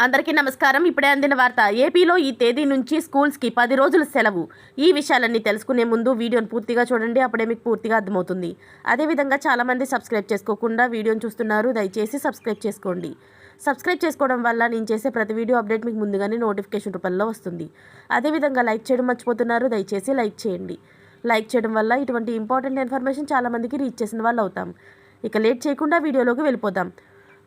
అందరికీ నమస్కారం. ఇప్పుడే అందిన వార్త. ఏపీలో ఈ తేదీ నుంచి స్కూల్స్కి 10 రోజులు సెలవు. ఈ విషయాలన్నీ తెలుసుకునే ముందు వీడియోని పూర్తిగా చూడండి. అప్పుడే మీకు పూర్తిగా అర్థమవుతుంది. అదేవిధంగా చాలామంది సబ్స్క్రైబ్ చేసుకోకుండా వీడియోని చూస్తున్నారు. దయచేసి సబ్స్క్రైబ్ చేసుకోండి. సబ్స్క్రైబ్ చేసుకోవడం వల్ల నేను చేసే ప్రతి వీడియో అప్డేట్ మీకు ముందుగానే నోటిఫికేషన్ రూపంలో వస్తుంది. అదేవిధంగా లైక్ చేయడం మర్చిపోతున్నారు. దయచేసి లైక్ చేయండి. లైక్ చేయడం వల్ల ఇటువంటి ఇంపార్టెంట్ ఇన్ఫర్మేషన్ చాలామందికి రీచ్ చేసిన వాళ్ళు అవుతాం. ఇక లేట్ చేయకుండా వీడియోలోకి వెళ్ళిపోదాం.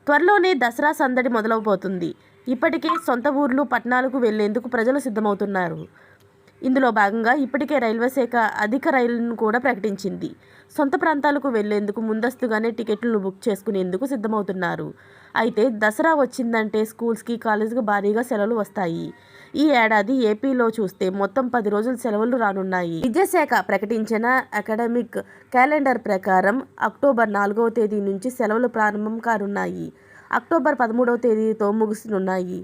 త్వరలోనే దసరా సందడి మొదలవబోతుంది. ఇప్పటికే సొంత ఊర్లు పట్టణాలకు వెళ్లేందుకు ప్రజలు సిద్ధమవుతున్నారు. ఇందులో భాగంగా ఇప్పటికే రైల్వే శాఖ అధిక రైళ్లను కూడా ప్రకటించింది. సొంత ప్రాంతాలకు వెళ్లేందుకు ముందస్తుగానే టికెట్లను బుక్ చేసుకునేందుకు సిద్ధమవుతున్నారు. అయితే దసరా వచ్చిందంటే స్కూల్స్కి కాలేజీకి భారీగా సెలవులు వస్తాయి. ఈ ఏడాది ఏపీలో చూస్తే మొత్తం 10 రోజుల సెలవులు రానున్నాయి. విద్యాశాఖ ప్రకటించిన అకాడమిక్ క్యాలెండర్ ప్రకారం అక్టోబర్ 4వ తేదీ నుంచి సెలవులు ప్రారంభం కానున్నాయి. అక్టోబర్ 13వ తేదీతో ముగిసినున్నాయి.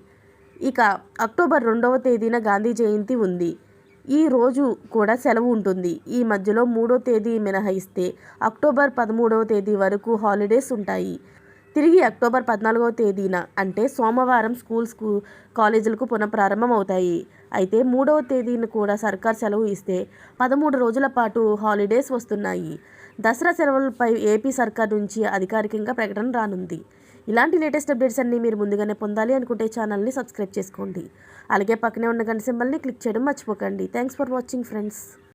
ఇక అక్టోబర్ 2వ తేదీన గాంధీ జయంతి ఉంది. ఈ రోజు కూడా సెలవు ఉంటుంది. ఈ మధ్యలో 3వ తేదీ మినహాయిస్తే అక్టోబర్ 13వ తేదీ వరకు హాలిడేస్ ఉంటాయి. తిరిగి అక్టోబర్ 14వ తేదీన అంటే సోమవారం స్కూల్స్ కాలేజీలకు పునఃప్రారంభం అవుతాయి. అయితే 3వ తేదీన కూడా సర్కార్ సెలవు ఇస్తే 13 రోజుల పాటు హాలిడేస్ వస్తున్నాయి. దసరా సెలవులపై ఏపీ సర్కార్ నుంచి అధికారికంగా ప్రకటన రానుంది. ఇలాంటి లేటెస్ట్ అప్డేట్స్ అన్నీ మీరు ముందుగానే పొందాలి అనుకుంటే ఛానల్ని సబ్స్క్రైబ్ చేసుకోండి. అలాగే పక్కనే ఉన్న గంట సింబల్ని క్లిక్ చేయడం మర్చిపోకండి. Thanks for watching friends.